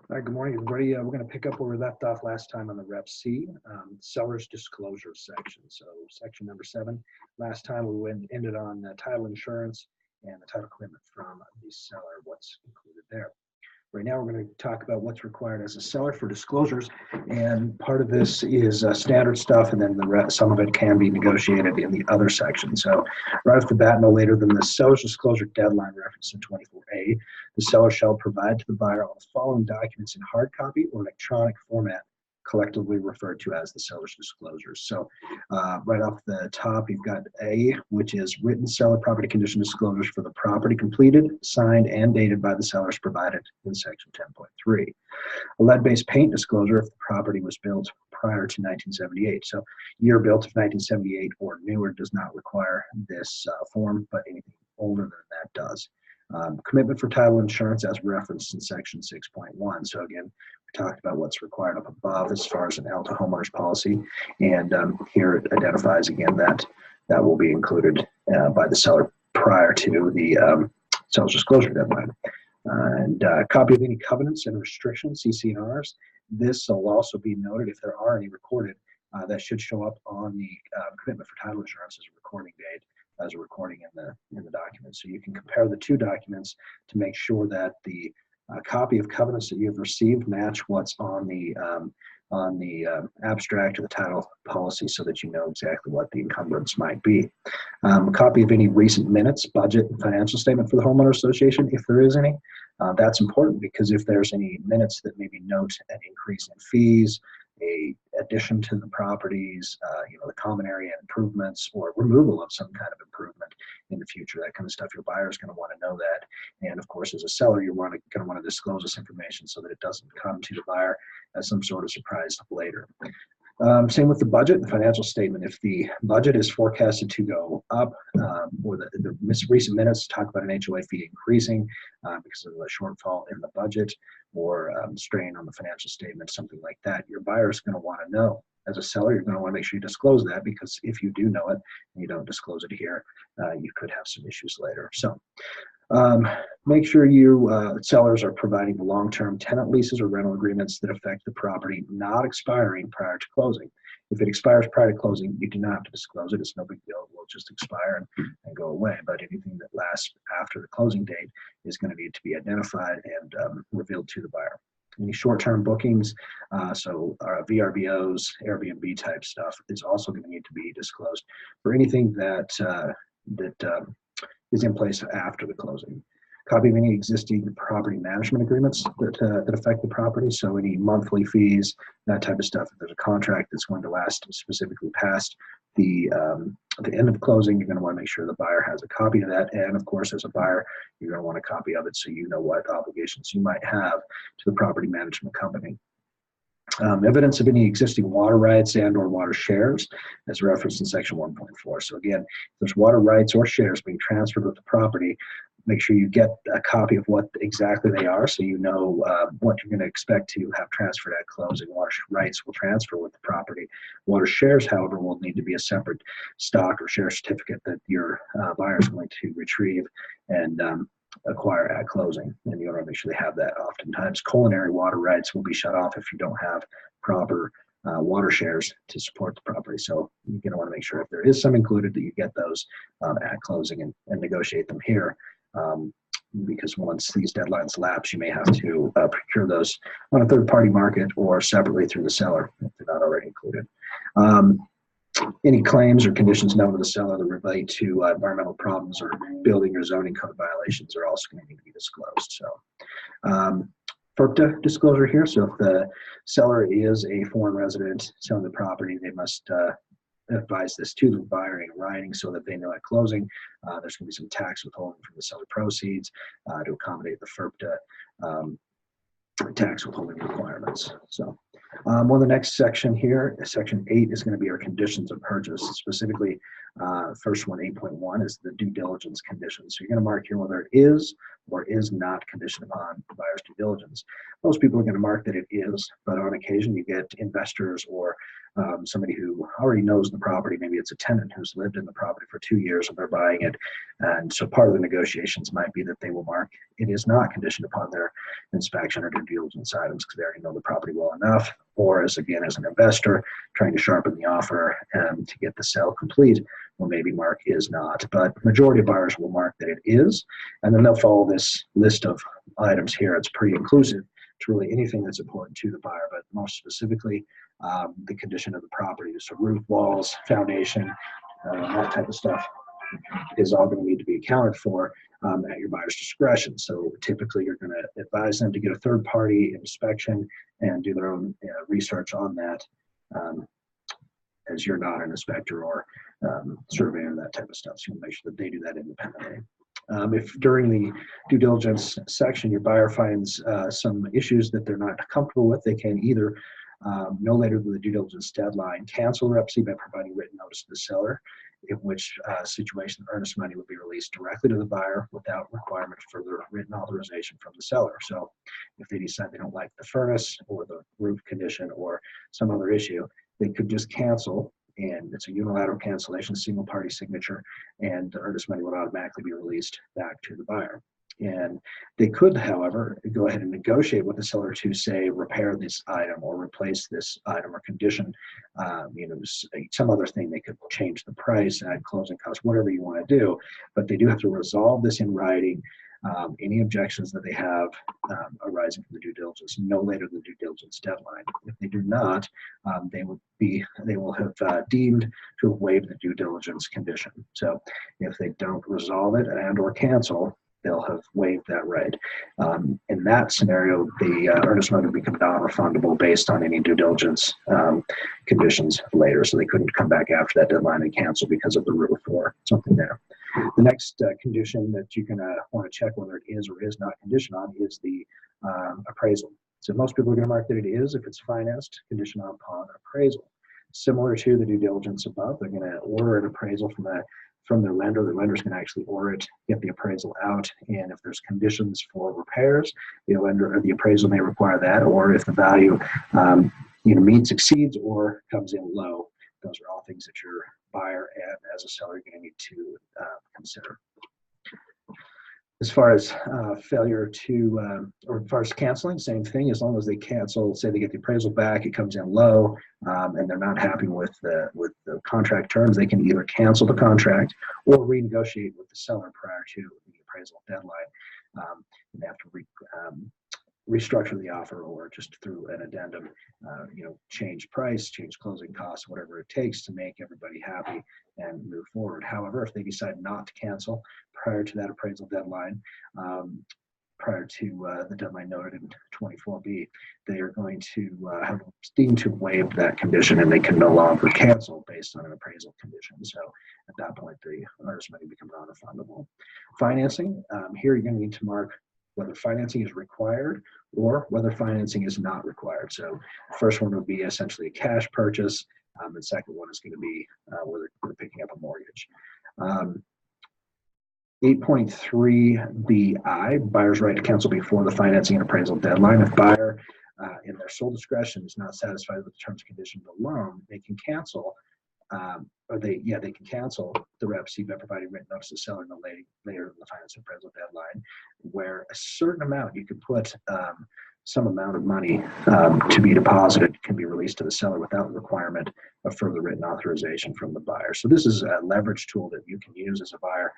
All right, good morning, everybody. We're going to pick up where we left off last time on the REPC seller's disclosure section. So section number 7. Last time we ended on title insurance and the title commitment from the seller, what's included there. Right now, we're going to talk about what's required as a seller for disclosures, and part of this is standard stuff, and then some of it can be negotiated in the other section. So right off the bat, no later than the seller's disclosure deadline referenced in 24A, the seller shall provide to the buyer all the following documents in hard copy or electronic format, collectively referred to as the seller's disclosures. So right off the top, you've got A, which is written seller property condition disclosures for the property completed, signed, and dated by the sellers provided in section 10.3. A lead-based paint disclosure if the property was built prior to 1978. So year built of 1978 or newer does not require this form, but anything older than that does. Commitment for title insurance as referenced in section 6.1. So again, we talked about what's required up above as far as an ALTA homeowners policy, and here it identifies again that that will be included by the seller prior to the seller's disclosure deadline. And a copy of any covenants and restrictions, CC&Rs. This will also be noted if there are any recorded. That should show up on the commitment for title insurance as a recording date, as a recording in the document. So you can compare the two documents to make sure that the copy of covenants that you've received match what's on the abstract of the title policy, so that you know exactly what the encumbrance might be. A copy of any recent minutes, budget, and financial statement for the homeowner association, if there is any. That's important because if there's any minutes that maybe note an increase in fees, a addition to the properties, the common area improvements, or removal of some kind of improvement in the future, that kind of stuff, your buyer is going to want to know that. And of course, as a seller, you're going to want to disclose this information so that it doesn't come to the buyer as some sort of surprise later. Same with the budget and financial statement. If the budget is forecasted to go up, or the recent minutes talk about an HOA fee increasing because of a shortfall in the budget, or strain on the financial statement, something like that, your buyer is going to want to know. As a seller, you're going to want to make sure you disclose that, because if you do know it and you don't disclose it here, you could have some issues later. So make sure you sellers are providing the long-term tenant leases or rental agreements that affect the property not expiring prior to closing. If it expires prior to closing, you do not have to disclose it. It's no big deal. It will just expire and go away. But anything that lasts after the closing date is going to need to be identified and revealed to the buyer. Any short-term bookings, VRBOs, Airbnb type stuff, is also going to need to be disclosed for anything that is in place after the closing. Copy of any existing property management agreements that affect the property, so any monthly fees, that type of stuff. If there's a contract that's going to last specifically past the end of closing, you're going to want to make sure the buyer has a copy of that. And of course, as a buyer, you're going to want a copy of it so you know what obligations you might have to the property management company. Evidence of any existing water rights and or water shares as referenced in section 1.4. So again, if there's water rights or shares being transferred with the property, make sure you get a copy of what exactly they are, so you know what you're going to expect to have transferred at closing. Water rights will transfer with the property. Water shares, however, will need to be a separate stock or share certificate that your buyer is going to retrieve and acquire at closing, and you want to make sure they have that. Oftentimes, culinary water rights will be shut off if you don't have proper water shares to support the property. So you're going to want to make sure if there is some included that you get those at closing and negotiate them here. Because once these deadlines lapse, you may have to procure those on a third-party market or separately through the seller if they're not already included. Any claims or conditions known to the seller that relate to environmental problems or building or zoning code violations are also going to need to be disclosed. So FERPTA disclosure here. So if the seller is a foreign resident selling the property, they must advise this to the buyer in writing so that they know at closing there's going to be some tax withholding from the seller proceeds to accommodate the FERPTA tax withholding requirements. So on the next section here, section 8 is going to be our conditions of purchase. Specifically, First one, 8.1, is the due diligence condition. So you're going to mark here whether it is or is not conditioned upon the buyer's due diligence. Most people are going to mark that it is, but on occasion you get investors or somebody who already knows the property. Maybe it's a tenant who's lived in the property for 2 years and they're buying it. And so part of the negotiations might be that they will mark it is not conditioned upon their inspection or due diligence items because they already know the property well enough. Or as an investor trying to sharpen the offer to get the sale complete, will maybe mark is not. But majority of buyers will mark that it is, and then they'll follow this list of items here. It's pretty inclusive to really anything that's important to the buyer, but most specifically the condition of the property. So roof, walls, foundation, that type of stuff is all going to need to be accounted for at your buyer's discretion. So typically you're going to advise them to get a third-party inspection and do their own research on that, as you're not an inspector or surveyor and that type of stuff. So you make sure that they do that independently. If during the due diligence section your buyer finds some issues that they're not comfortable with, they can either no later than the due diligence deadline cancel REPC by providing written notice to the seller, in which situation earnest money would be released directly to the buyer without requirement for further written authorization from the seller. So if they decide they don't like the furnace or the roof condition or some other issue, they could just cancel, and it's a unilateral cancellation, single party signature, and the earnest money would automatically be released back to the buyer. And they could, however, go ahead and negotiate with the seller to, say, repair this item or replace this item or condition, some other thing. They could change the price, add closing costs, whatever you want to do, but they do have to resolve this in writing. Any objections that they have arising from the due diligence no later than the due diligence deadline. If they do not, they will have deemed to have waived the due diligence condition. So if they don't resolve it and or cancel, they'll have waived that right. In that scenario, the earnest money would become non-refundable based on any due diligence conditions later. So they couldn't come back after that deadline and cancel because of the roof or something there. The next condition that you're going to want to check whether it is or is not conditioned on is the appraisal. So most people are going to mark that it is if it's financed, conditioned upon appraisal. Similar to the due diligence above, they're going to order an appraisal from their lender. The lender's going to actually order it, get the appraisal out, and if there's conditions for repairs, the lender or the appraisal may require that, or if the value meets, exceeds, or comes in low. Those are all things that your buyer and as a seller are going to need to consider. As far as failure to, or as far as canceling, same thing. As long as they cancel, say they get the appraisal back, it comes in low, and they're not happy with the contract terms, they can either cancel the contract or renegotiate with the seller prior to the appraisal deadline. They have to restructure the offer, or just through an addendum, change price, change closing costs, whatever it takes to make everybody happy and move forward. However, if they decide not to cancel prior to that appraisal deadline, prior to the deadline noted in 24B, they are going to have deemed to waive that condition, and they can no longer cancel based on an appraisal condition. So at that point, the earnest money becomes non-refundable. Financing, here you're going to need to mark whether financing is required or whether financing is not required. So the first one would be essentially a cash purchase. The second one is going to be whether they're picking up a mortgage. 8.3BI, buyer's right to cancel before the financing and appraisal deadline. If buyer, in their sole discretion, is not satisfied with the terms and conditions of the loan, they can cancel, they can cancel the REPC by providing written notice to the seller no later than the financing and appraisal deadline, where a certain amount, you can put some amount of money to be deposited, can be released to the seller without requirement of further written authorization from the buyer. So this is a leverage tool that you can use as a buyer.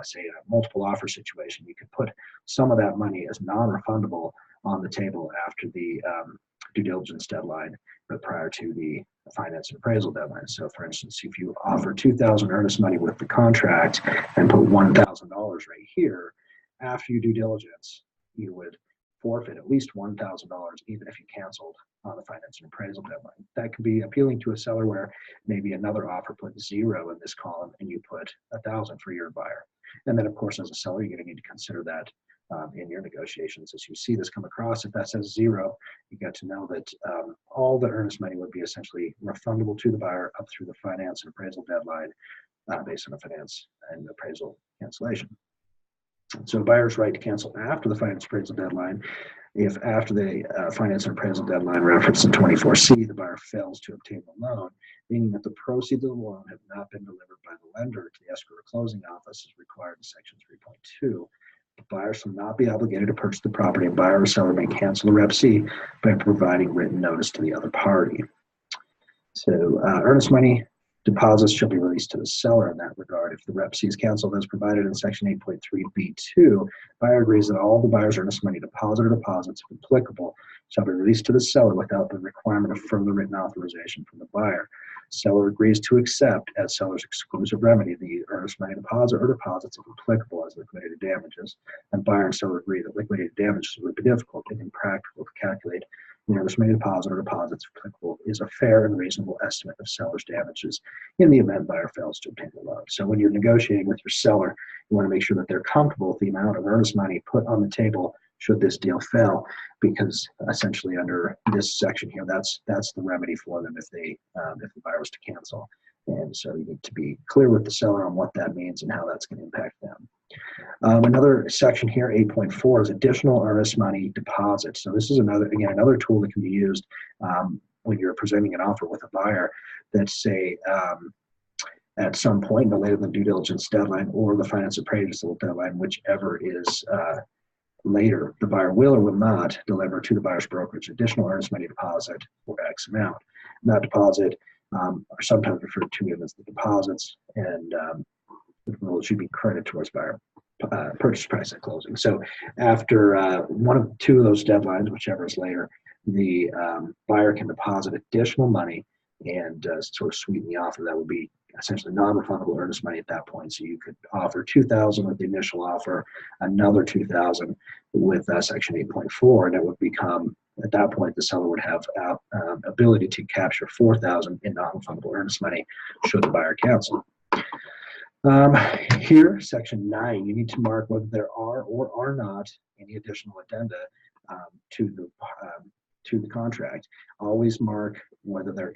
Say in a multiple offer situation, you could put some of that money as non-refundable on the table after the due diligence deadline, but prior to the finance and appraisal deadline. So for instance, if you offer $2,000 earnest money with the contract and put $1,000 right here, after your due diligence, you would forfeit at least $1,000 even if you canceled on the finance and appraisal deadline. That could be appealing to a seller where maybe another offer put 0 in this column and you put $1,000 for your buyer. And then of course, as a seller, you're going to need to consider that in your negotiations. As you see this come across, if that says 0, you got to know that all the earnest money would be essentially refundable to the buyer up through the finance and appraisal deadline based on a finance and appraisal cancellation. So buyer's right to cancel after the finance appraisal deadline, if after the finance and appraisal deadline referenced in 24C, the buyer fails to obtain the loan, meaning that the proceeds of the loan have not been delivered by the lender to the escrow or closing office as required in Section 3.2. The buyer shall not be obligated to purchase the property, and buyer or seller may cancel the REPC by providing written notice to the other party. So earnest money deposits shall be released to the seller in that regard. If the REPC is canceled as provided in Section 8.3b2, buyer agrees that all the buyer's earnest money deposit or deposits, if applicable, shall be released to the seller without the requirement of further written authorization from the buyer. Seller agrees to accept as seller's exclusive remedy the earnest money deposit or deposits, if applicable, as liquidated damages, and buyer and seller agree that liquidated damages would be difficult and impractical to calculate. The earnest money deposit or deposits, if applicable, is a fair and reasonable estimate of seller's damages in the event buyer fails to obtain the loan. So when you're negotiating with your seller, you want to make sure that they're comfortable with the amount of earnest money put on the table should this deal fail, because essentially under this section here, that's the remedy for them if the buyer was to cancel. And so you need to be clear with the seller on what that means and how that's going to impact them. Another section here, 8.4, is additional earnest money deposits. So this is another tool that can be used when you're presenting an offer with a buyer that say at some point, no later than due diligence deadline or the finance appraisal deadline, whichever is later, the buyer will or will not deliver to the buyer's brokerage additional earnest money deposit for X amount. And that deposit are sometimes referred to as the deposits, and it should be credited towards buyer purchase price at closing. So after one of two of those deadlines, whichever is later, the buyer can deposit additional money and sort of sweeten the offer. That would be essentially non-refundable earnest money at that point. So you could offer $2,000 with the initial offer, another $2,000 with Section 8.4, and it would become, at that point, the seller would have ability to capture $4,000 in non-refundable earnest money should the buyer cancel. Here, Section 9, you need to mark whether there are or are not any additional addenda to the contract. Always mark whether there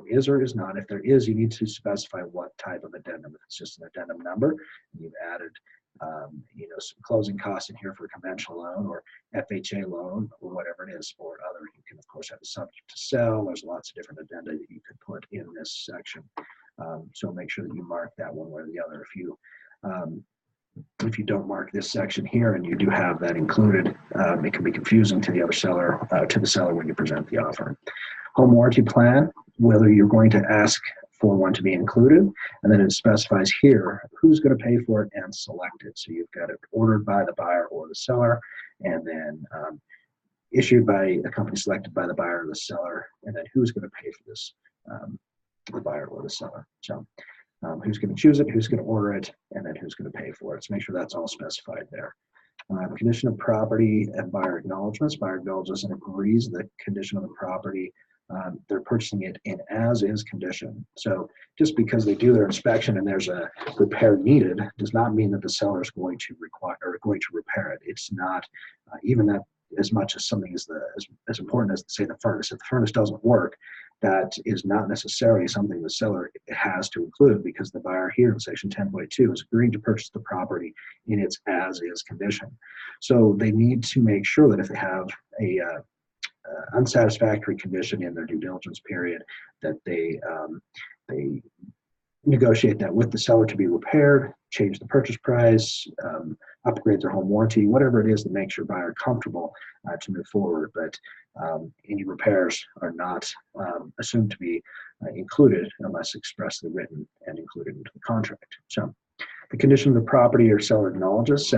is or is not. If there is, you need to specify what type of addendum. If it's just an addendum number, and you've added some closing costs in here for a conventional loan or FHA loan or whatever it is, or other. You can of course have a subject to sell. There's lots of different addenda that you could put in this section. So make sure that you mark that one way or the other. If you don't mark this section here and you do have that included, it can be confusing to the other seller, when you present the offer. Home warranty plan, whether you're going to ask for one to be included, and then it specifies here who's going to pay for it and select it. So you've got it ordered by the buyer or the seller, and then issued by a company selected by the buyer or the seller, and then who's going to pay for this, the buyer or the seller. So who's going to choose it, who's going to order it, and then who's going to pay for it. So make sure that's all specified there. Condition of property and buyer acknowledgments. Buyer acknowledges and agrees the condition of the property. They're purchasing it in as-is condition. So just because they do their inspection and there's a repair needed does not mean that the seller is going to repair it. It's not even that as much as something is as important as, say, the furnace. If the furnace doesn't work, that is not necessarily something the seller has to include, because the buyer here in Section 10.2 is agreeing to purchase the property in its as-is condition. So they need to make sure that if they have a unsatisfactory condition in their due diligence period, that they negotiate that with the seller to be repaired, change the purchase price, upgrade their home warranty, whatever it is that makes your buyer comfortable to move forward. But any repairs are not assumed to be included unless expressly written and included into the contract. So the condition of the property or seller acknowledges.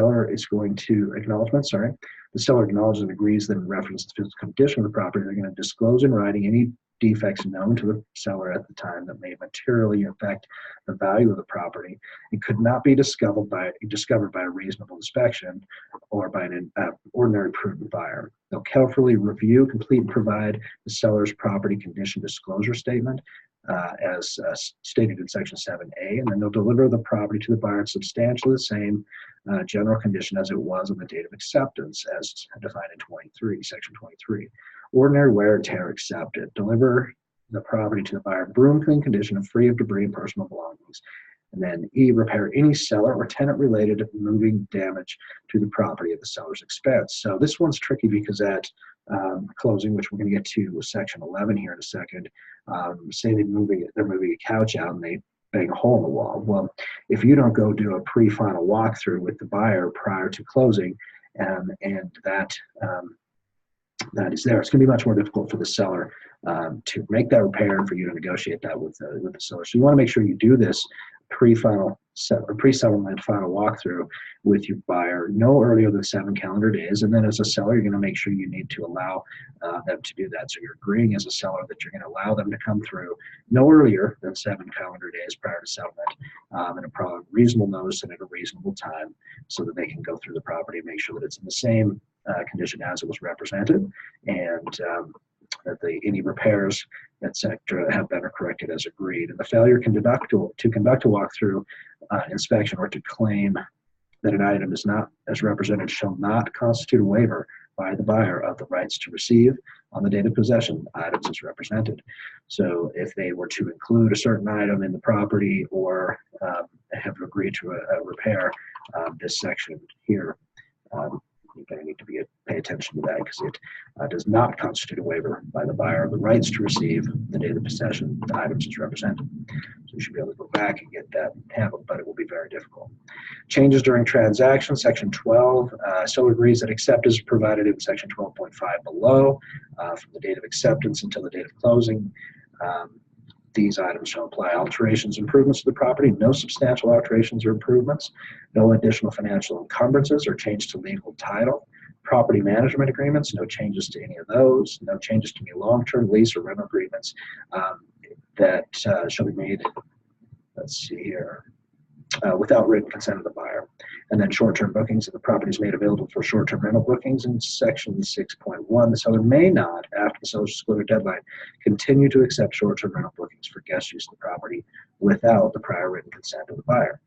The seller acknowledges and agrees that in reference to the physical condition of the property, they're going to disclose in writing any defects known to the seller at the time that may materially affect the value of the property. It could not be discovered by a reasonable inspection or by an ordinary prudent buyer. They'll carefully review, complete, and provide the seller's property condition disclosure statement as stated in Section 7A, and then they'll deliver the property to the buyer in substantially the same general condition as it was on the date of acceptance, as defined in Section 23. Ordinary wear and tear accepted. Deliver the property to the buyer in broom clean condition and free of debris and personal belongings. And then E, repair any seller or tenant related moving damage to the property at the seller's expense. So this one's tricky because at closing, which we're going to get to section 11 here in a second, say they're moving a couch out and they bang a hole in the wall. Well, if you don't go do a pre-final walkthrough with the buyer prior to closing, and that is there, it's going to be much more difficult for the seller to make that repair and for you to negotiate that with the seller. So you want to make sure you do this pre-settlement final walkthrough with your buyer no earlier than 7 calendar days. And then as a seller, you're going to make sure you need to allow them to do that. So you're agreeing as a seller that you're going to allow them to come through no earlier than 7 calendar days prior to settlement, and a probably reasonable notice and at a reasonable time so that they can go through the property and make sure that it's in the same condition as it was represented, and that any repairs, etc., have been corrected as agreed. And the failure to conduct a walkthrough inspection or to claim that an item is not as represented shall not constitute a waiver by the buyer of the rights to receive on the date of possession items as represented. So if they were to include a certain item in the property or have agreed to a repair, this section here, you're going to need to pay attention to that because it does not constitute a waiver by the buyer of the rights to receive the date of possession the items as represented. So you should be able to go back and get that handled, but it will be very difficult. Changes during transaction, section 12. Seller agrees that acceptance is provided in section 12.5 below from the date of acceptance until the date of closing. These items shall apply alterations, improvements to the property, no substantial alterations or improvements, no additional financial encumbrances or change to legal title, property management agreements, no changes to any of those, no changes to any long-term lease or rental agreements that shall be made, let's see here, without written consent of the buyer. And then short-term bookings, if the property is made available for short-term rental bookings in section 6.1, the seller may not, after the seller's disclosure deadline, continue to accept short-term rental bookings for guest use of the property without the prior written consent of the buyer.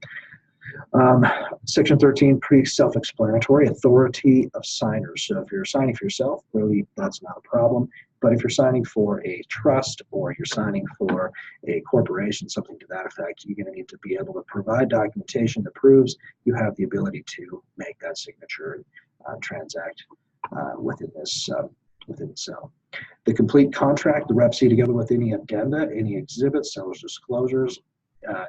Section 13, pretty self-explanatory, authority of signers. So if you're signing for yourself, really that's not a problem. But if you're signing for a trust or you're signing for a corporation, something to that effect, you're going to need to be able to provide documentation that proves you have the ability to make that signature and transact within this cell. The complete contract, the REPC, together with any addenda, any exhibits, seller's disclosures,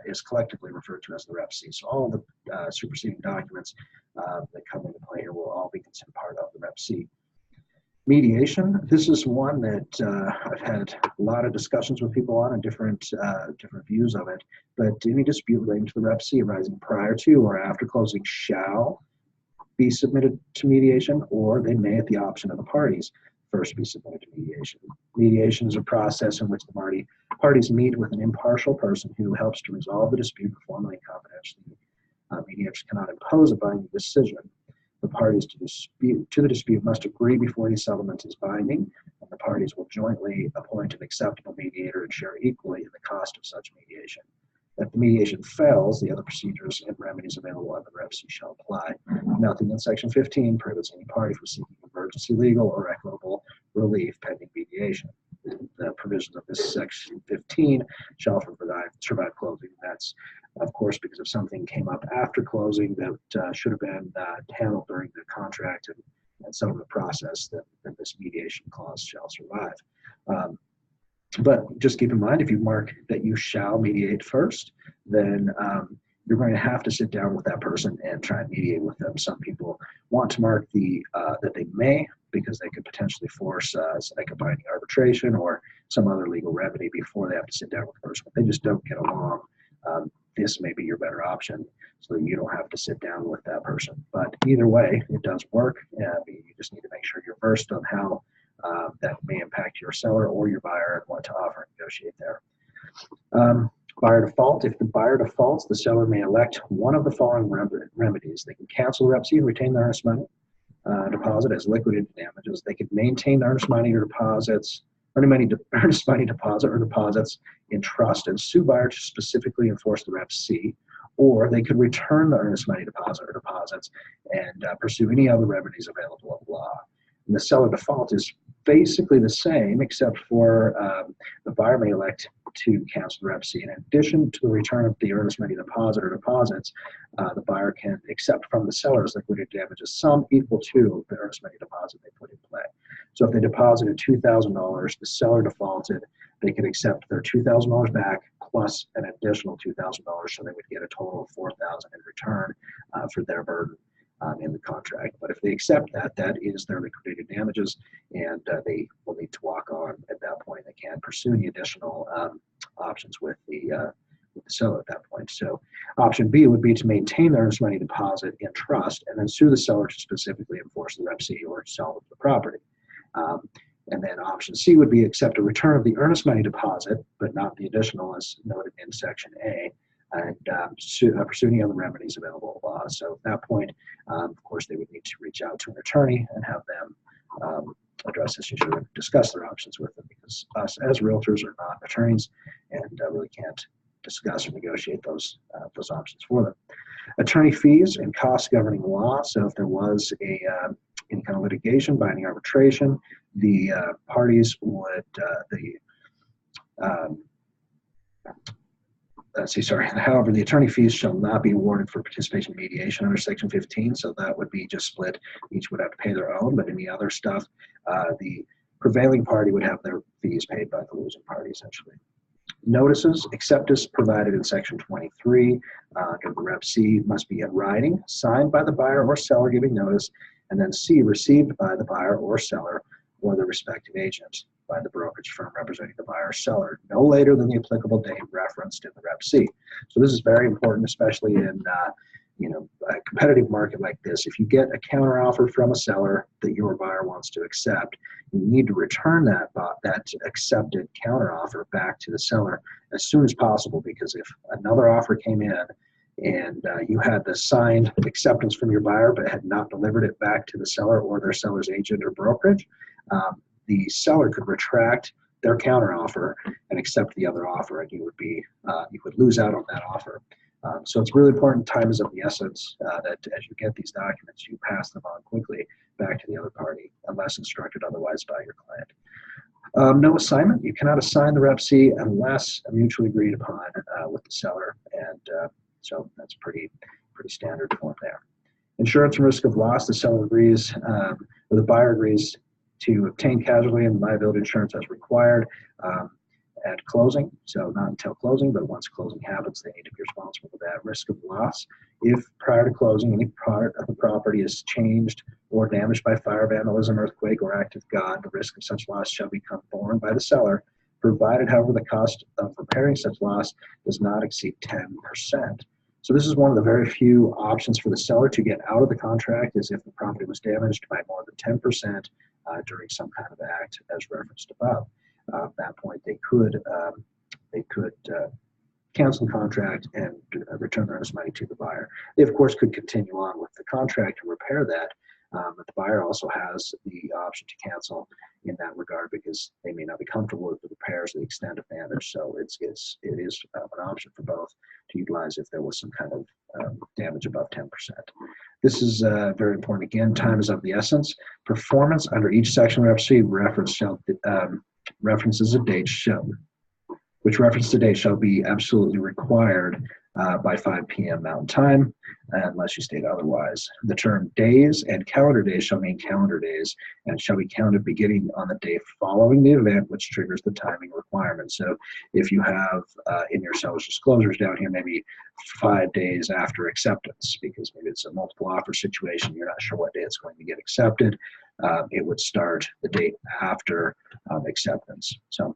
is collectively referred to as the REPC. So all of the superseding documents that come into play here will all be considered part of the REPC. Mediation, this is one that I've had a lot of discussions with people on and different views of it, but any dispute relating to the REPC arising prior to or after closing shall be submitted to mediation, or they may, at the option of the parties, first be submitted to mediation. Mediation is a process in which the parties meet with an impartial person who helps to resolve the dispute formally and confidentially. Mediators cannot impose a binding decision. The parties to the dispute must agree before any settlement is binding, and the parties will jointly appoint an acceptable mediator and share equally in the cost of such mediation. If the mediation fails, the other procedures and remedies available under the REPC shall apply. Nothing in Section 15 prohibits any party from seeking emergency legal or equitable relief pending mediation. The provisions of this Section 15 shall survive closing. That's, of course, because if something came up after closing that should have been handled during the contract and settlement process, then this mediation clause shall survive. But just keep in mind, if you mark that you shall mediate first, then you're going to have to sit down with that person and try and mediate with them. Some people want to mark that they may, because they could potentially force like a binding arbitration or some other legal remedy before they have to sit down with the person. If they just don't get along, this may be your better option so that you don't have to sit down with that person. But either way, it does work. You just need to make sure you're versed on how that may impact your seller or your buyer and what to offer and negotiate there. Buyer default. If the buyer defaults, the seller may elect one of the following remedies. They can cancel the REPC and retain the earnest money deposit as liquidated damages. They could maintain the earnest money or deposits, earnest money deposit or deposits in trust and sue buyer to specifically enforce the REPC, or they could return the earnest money deposit or deposits and pursue any other remedies available of law. And the seller default is basically the same, except for the buyer may elect to cancel the REPC. In addition to the return of the earnest money deposit or deposits, the buyer can accept from the seller's liquidated damages some equal to the earnest money deposit they put in play. So if they deposited $2,000, the seller defaulted, they could accept their $2,000 back plus an additional $2,000, so they would get a total of $4,000 in return for their burden in the contract. But if they accept that, that is their liquidated damages, and they will need to walk on at that point. They can't pursue any additional options with the seller at that point. So option B would be to maintain the earnest money deposit in trust and then sue the seller to specifically enforce the REPC or sell the property. And then option C would be accept a return of the earnest money deposit, but not the additional as noted in Section A, and pursue any other remedies available. So at that point, of course, they would need to reach out to an attorney and have them address this issue and discuss their options with them, because us as realtors are not attorneys and really can't discuss or negotiate those options for them. Attorney fees and costs governing law. So if there was any kind of litigation, binding arbitration, the parties would however, the attorney fees shall not be awarded for participation in mediation under Section 15, so that would be just split. Each would have to pay their own, but any other stuff, the prevailing party would have their fees paid by the losing party, essentially. Notices, acceptance provided in Section 23 under the REPC must be in writing, signed by the buyer or seller giving notice, and then C, received by the buyer or seller or the respective agent by the brokerage firm representing the buyer or seller no later than the applicable date referenced in the REPC. So this is very important, especially in a competitive market like this. If you get a counteroffer from a seller that your buyer wants to accept, you need to return that accepted counteroffer back to the seller as soon as possible, because if another offer came in and you had the signed acceptance from your buyer but had not delivered it back to the seller or their seller's agent or brokerage, the seller could retract their counteroffer and accept the other offer, and you would lose out on that offer. So it's really important, time is of the essence, that as you get these documents, you pass them on quickly back to the other party, unless instructed otherwise by your client. No assignment. You cannot assign the REPC unless mutually agreed upon with the seller, and so that's pretty standard form there. Insurance and risk of loss. The seller agrees, or the buyer agrees to obtain casualty and liability insurance as required at closing. So not until closing, but once closing happens, they need to be responsible for that risk of loss. If prior to closing, any part of the property is changed or damaged by fire, vandalism, earthquake, or act of God, the risk of such loss shall become borne by the seller, provided, however, the cost of repairing such loss does not exceed 10%. So this is one of the very few options for the seller to get out of the contract, is if the property was damaged by more than 10% during some kind of act as referenced above. At that point, they could cancel the contract and return the earnest money to the buyer. They, of course, could continue on with the contract and repair that, but the buyer also has the option to cancel in that regard, because they may not be comfortable with the repairs or the extent of damage. So it is an option for both to utilize if there was some kind of damage above 10%. This is very important. Again, time is of the essence. Performance under each section of REPC references a date which reference to date shall be absolutely required by 5 p.m. Mountain Time, unless you state otherwise. The term days and calendar days shall mean calendar days and shall be counted beginning on the day following the event, which triggers the timing requirement. So if you have in your seller's disclosures down here, maybe 5 days after acceptance, because maybe it's a multiple offer situation, you're not sure what day it's going to get accepted, it would start the date after acceptance. So.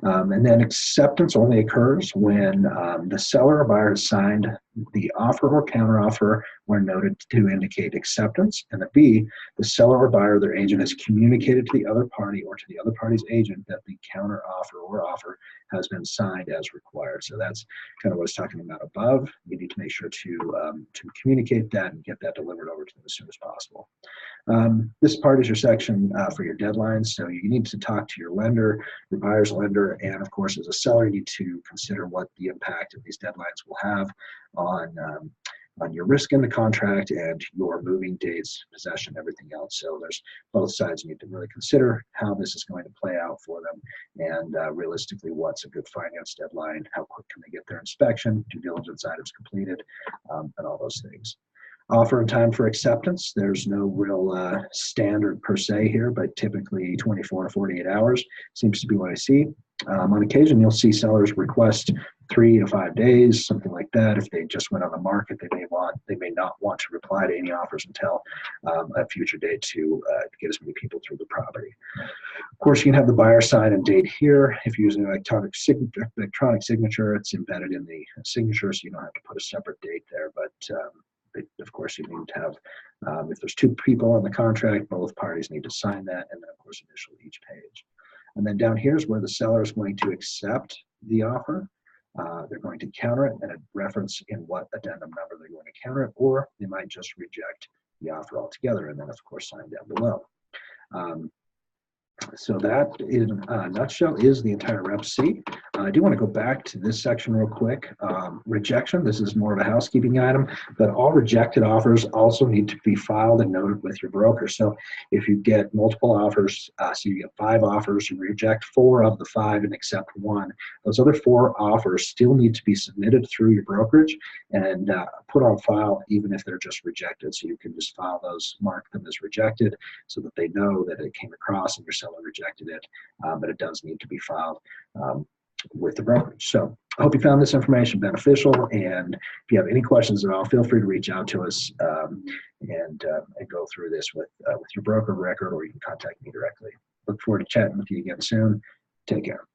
And then acceptance only occurs when the seller or buyer has signed the offer or counteroffer where noted to indicate acceptance, and the B, the seller or buyer or their agent has communicated to the other party or to the other party's agent that the counteroffer or offer has been signed as required. So that's kind of what I was talking about above. You need to make sure to communicate that and get that delivered over to them as soon as possible. This part is your section for your deadlines. So you need to talk to your lender, your buyer's lender, and of course, as a seller, you need to consider what the impact of these deadlines will have on on your risk in the contract and your moving dates, possession, everything else. So there's both sides need to really consider how this is going to play out for them, and realistically, what's a good finance deadline, how quick can they get their inspection, due diligence items completed, and all those things. Offer and time for acceptance. There's no real standard per se here, but typically 24 to 48 hours seems to be what I see. On occasion, you'll see sellers request 3 to 5 days, something like that. If they just went on the market, they may not want to reply to any offers until a future date to get as many people through the property. Of course, you can have the buyer sign and date here. If you're using an electronic signature, it's embedded in the signature, so you don't have to put a separate date there. But of course, you need to have, if there's 2 people on the contract, both parties need to sign that, and then, of course, initial each page. And then down here is where the seller is going to accept the offer. They're going to counter it and a reference in what addendum number they're going to counter it, or they might just reject the offer altogether, and then, of course, sign down below. So that, in a nutshell, is the entire Rep C. I do want to go back to this section real quick. Rejection, this is more of a housekeeping item, but all rejected offers also need to be filed and noted with your broker. So if you get multiple offers, so you get 5 offers, you reject 4 of the 5 and accept 1, those other 4 offers still need to be submitted through your brokerage and put on file even if they're just rejected. So you can just file those, mark them as rejected so that they know that it came across and your seller rejected it, but it does need to be filed with the brokerage. So I hope you found this information beneficial, and if you have any questions at all, feel free to reach out to us and go through this with your broker record, or you can contact me directly. Look forward to chatting with you again soon. Take care.